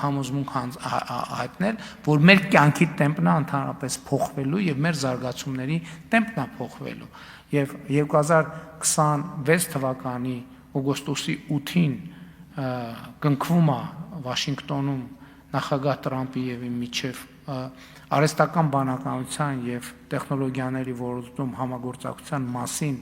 համոզմունք հայտնել, որ մեր կյանքի տեմպն է ընդհանրապես փոխվելու եւ մեր զարգացումների տեմպն է փոխվելու։ Եվ 2026 թվականի օգոստոսի 8-ին կնքվում է Վաշինգտոնում նախագահ Տրամփի եւ իմ միջև արհեստական բանականության եւ տեխնոլոգիաների ոլորտում համագործակցության մասին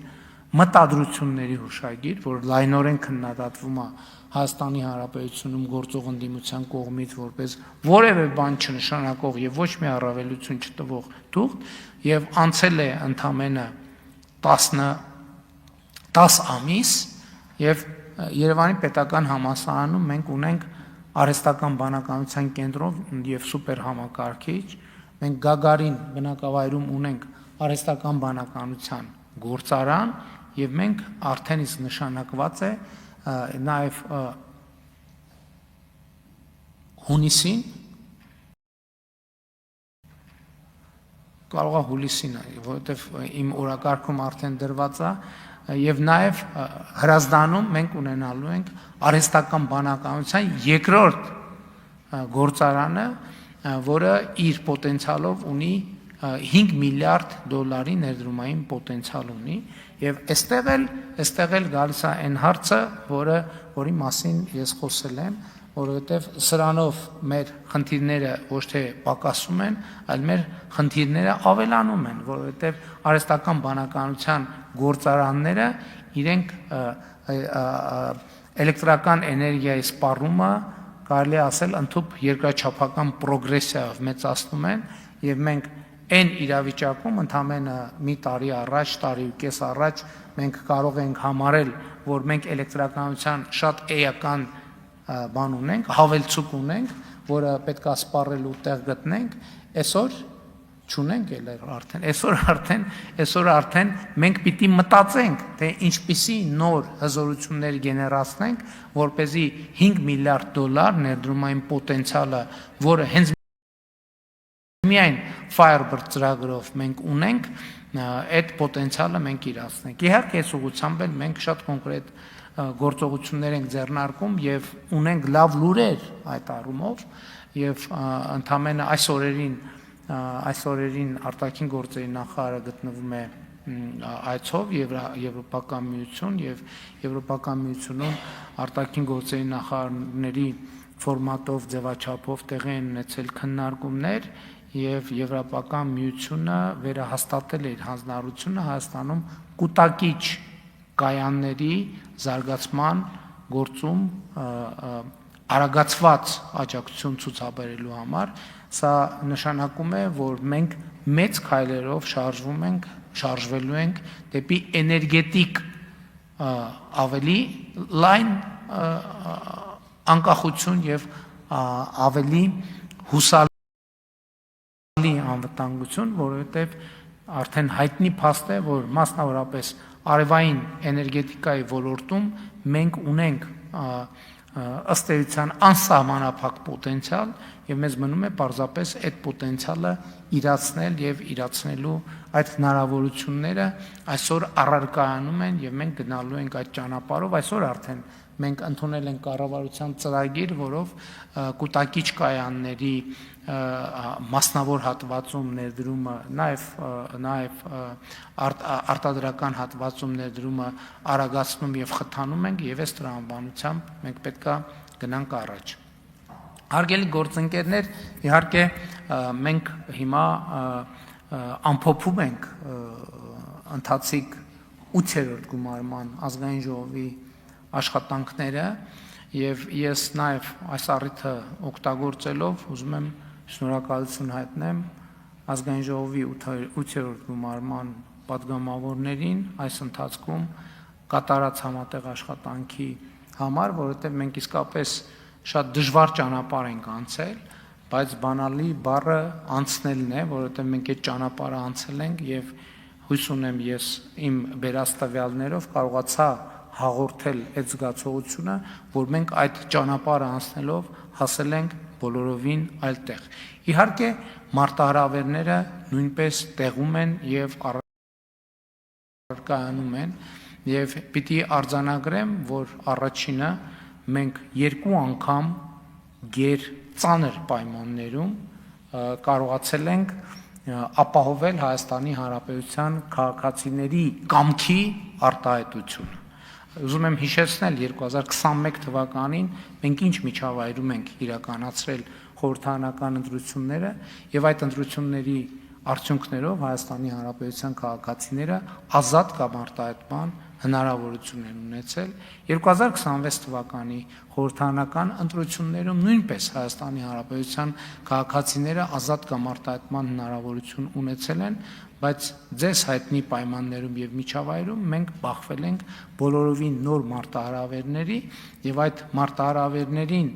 մտադրությունների հուշագիր, որ լայնորեն քննադատվում է Հայաստանի Հանրապետությունում գործող ընդդիմության կողմից որպես որևէ բան չնշանակող եւ ոչ մի առավելություն չտվող թուղթ, եւ անցել է ընդամենը 10 ամիս եւ Երևանի պետական համալսարանում մենք ունենք արհեստական բանականության կենտրոն եւ սուպեր համակարգիչ, մենք Գագարին բնակավայրում ունենք արհեստական բանականության գործարան եւ մենք արդեն իսկ նշանակված է նաեւ հունիսին կարող է հուլիսին, որովհետեւ իմ օրակարգում արդեն դրված է եւ նաեւ Հրազդանում մենք ունենալու ենք արհեստական բանականության երկրորդ գործարանը, որը իր պոտենցիալով ունի 5 միլիարդ դոլարի ներդրումային պոտենցիալ ունի եւ այստեղ էլ գալիս է այն հարցը, որի մասին ես խոսել եմ, որովհետեւ սրանով մեր խնդիրները ոչ թե պակասում են, այլ մեր խնդիրները ավելանում են, որովհետեւ արհեստական բանականության գործարանները իրենք էլեկտրական էներգիայի սպառումը կարելի է ասել ընդհանուր երկրաչափական պրոգրեսիայով մեծացնում են եւ մենք այն իրավիճակում ընդամենը մի տարի առաջ, տարի ու կես առաջ մենք կարող ենք համարել, որ մենք էլեկտրականության շատ էական բան ունենք, հավելցուկ ունենք, որը պետք է սպառելու տեղ գտնենք, այսօր չունենք այսօր արդեն մենք պիտի մտածենք, թե ինչպիսի նոր հզորություններ գեներացնենք, որպեսզի 5 միլիարդ դոլար ներդրումային պոտենցիալը, որը հենց միայն Firebird ծրագրով մենք ունենք, այդ պոտենցիալը մենք իրացնենք։ Իհարկե, այս ուղղությամբ էլ մենք շատ կոնկրետ գործողություններ ենք ձեռնարկում եւ ունենք լավ լուրեր այդ առումով եւ ընդամենը այս օրերին արտաքին գործերի նախարարը գտնվում է այցով Եվրոպական միություն եւ Եվրոպական միությունում արտաքին գործերի նախարարների ֆորմատով ձևաչափով տեղի են ունեցել քննարկումներ եւ Եվրոպական միությունը վերահաստատել է իր հանձնառությունը Հայաստանում կուտակիչ կայանների զարգացման գործում արագացված աջակցություն ցուցաբերելու համար, սա նշանակում է, որ մենք մեծ քայլերով շարժվելու ենք դեպի էներգետիկ ավելի լայն անկախություն եւ ավելի հուսալի անվտանգություն, որովհետեւ արդեն հայտնի փաստ է, որ մասնավորապես արևային էներգետիկայի ոլորտում մենք ունենք ըստ էության անսահմանափակ պոտենցիալ եւ մեզ մնում է պարզապես այդ պոտենցիալը իրացնել եւ իրացնելու այդ հնարավորությունները այսօր առարկայանում են եւ մենք գնալու ենք այդ ճանապարհով այսօր արդեն մենք ընդունել ենք կառավարության ծրագիր, որով կուտակիչ կայանների մասնավոր հատվածում ներդրումը նաեւ արտադրական հատվածում ներդրումը արագացնում եւ խթանում ենք եւ այս տրամաբանությամբ մենք պետքա գնանք առաջ։ Հարգելի գործընկերներ, իհարկե մենք հիմա ամփոփում ենք ընթացիկ 8-րդ գումարման ազգային ժողովի աշխատանքները եւ ես նաեւ այս առիթը օգտագործելով ուզում եմ շնորհակալություն հայտնեմ ազգային ժողովի 8-րդ գումարման պատգամավորներին այս ընթացքում կատարած համատեղ աշխատանքի համար, որովհետեւ մենք իսկապես շատ դժվար ճանապարհ ենք անցել, բայց բանալի բառը անցնելն է, որովհետեւ մենք այդ ճանապարհը անցել ենք եւ հույս ունեմ ես իմ բերած տվյալներով կարողացա հաղորդել այդ զգացողությունը, որ մենք այդ ճանապարհը անցնելով հասել ենք բոլորովին այլ տեղ։ Իհարկե, մարտահրավերները նույնպես տեղում են եւ առարկայանում են եւ պիտի արձանագրեմ, որ առաջինը մենք 2 անգամ գեր ծանր պայմաններում կարողացել ենք ապահովել Հայաստանի Հանրապետության քաղաքացիների կամքի արտահայտությունը։ Ուզում եմ հիշեցնել 2021 թվականին մենք ինչ միջավայրում ենք իրականացրել խորհրդարանական ընտրությունները եւ այդ ընտրությունների արդյունքներով Հայաստանի Հանրապետության քաղաքացիները ազատ կամ արտահայտման հնարավորություն են ունեցել 2026 թվականի խորհրդարանական ընտրություններում նույնպես Հայաստանի Հանրապետության քաղաքացիները ազատ կամ արտահայտման հնարավորություն ունեցել են, բայց ձեզ հայտնի պայմաններում եւ միջավայրում մենք բախվել ենք բոլորովին նոր մարտահրավերների եւ այդ մարտահրավերներին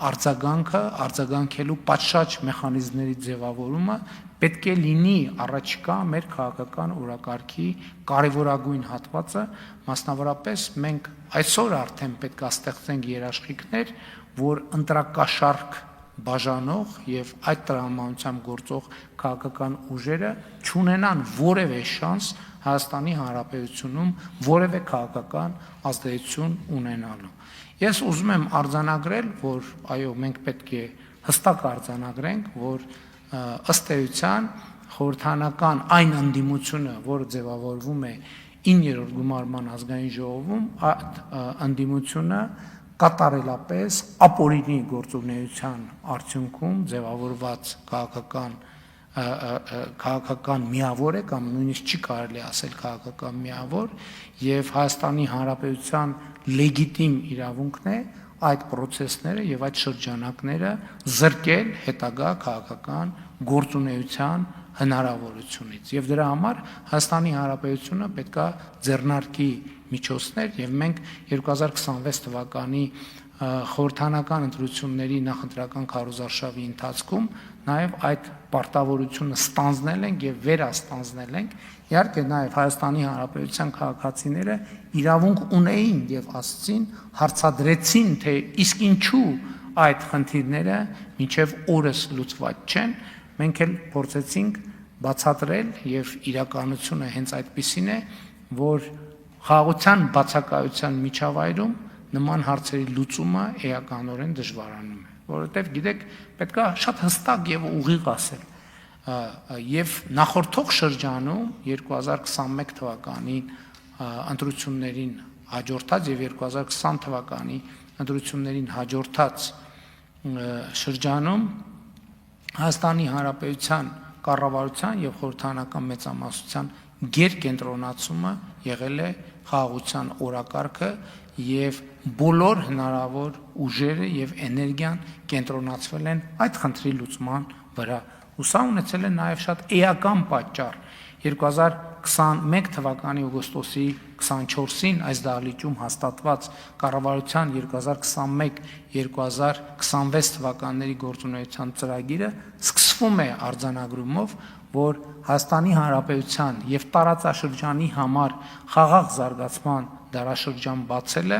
արձագանքելու պատշաճ մեխանիզմների ձևավորումը պետք է լինի առաջիկա մեր քաղաքական օրակարգի կարևորագույն հատվածը, մասնավորապես մենք այսօր արդեն պետք է ստեղծենք երաշխիքներ, որ ընտրակաշառք բաժանող եւ այդ տրամաբանությամբ գործող քաղաքական ուժերը չունենան որևէ շանս Հայաստանի Հանրապետությունում որևէ քաղաքական ազդեցություն ունենալու։ Ես ուզում եմ արձանագրել, որ այո, մենք պետք է հստակ արձանագրենք, որ ըստ էության խորհրդարանական այն ընդդիմությունը, որը ձևավորվում է 9-րդ գումարման ազգային ժողովում, այդ ընդդիմությունը կատարելապես ապօրինի գործունեության արդյունքում ձևավորված քաղաքական միավոր է կամ նույնիսկ չի կարելի ասել քաղաքական միավոր եւ Հայաստանի Հանրապետության լեգիտիմ իրավունքն է այդ process-ները եւ այդ շրջանակները զրկել հետագա քաղաքական գործունեության հնարավորությունից եւ դրա համար Հայաստանի Հանրապետությունը պետքա ձեռնարկի միջոցներ եւ մենք 2026 թվականի խորհրդարանական ընտրությունների նախընտրական քարոզարշավի ընթացքում նաեւ այդ պարտավորությունը ստանձնել ենք եւ վերաստանձնել ենք իհարկե նաեւ Հայաստանի Հանրապետության քաղաքացիները իրավունք ունեին եւ ասցին հարցադրեցին թե իսկ ինչու այդ խնդիրները մինչեւ օրս լուծված չեն մենք էլ փորձեցինք բացատրել եւ իրականությունը հենց այդպիսին է որ խաղաղության բացակայության միջավայրում նման հարցերի լուծումը էականորեն դժվարանում է, որովհետև գիտեք, պետքա շատ հստակ եւ ուղիղ ասել։ Եվ նախորդող շրջանում 2021 թվականի ընտրություններին հաջորդած եւ 2020 թվականի ընտրություններին հաջորդած շրջանում Հայաստանի Հանրապետության կառավարության եւ խորհրդարանական մեծամասնության գերկենտրոնացումը եղել է խաղաղության օրակարգը եւ բոլոր հնարավոր ուժերը եւ էներգիան կենտրոնացվել են այդ խնդրի լուծման վրա։ Ու սա ունեցել է նաեւ շատ էական պատճառ 2021 թվականի օգոստոսի 24-ին այս դահլիճում հաստատված կառավարության 2021-2026 թվականների գործունեության ծրագիրը սկսվում է արձանագրումով, որ Հայաստանի Հանրապետության եւ տարածաշրջանի համար խաղաղ զարգացման դարաշրջան բացելը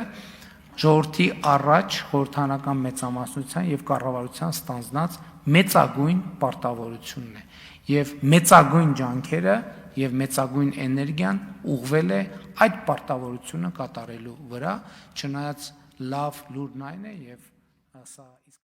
ժողովրդի առաջ խորհրդարանական մեծամասնության եւ կառավարության ստանձնած մեծագույն պարտավորությունն է եւ մեծագույն ջանքերը եւ մեծագույն էներգիան ուղղվել է այդ պարտավորությունը կատարելու վրա, չնայած լավ լուրն այն է եւ սա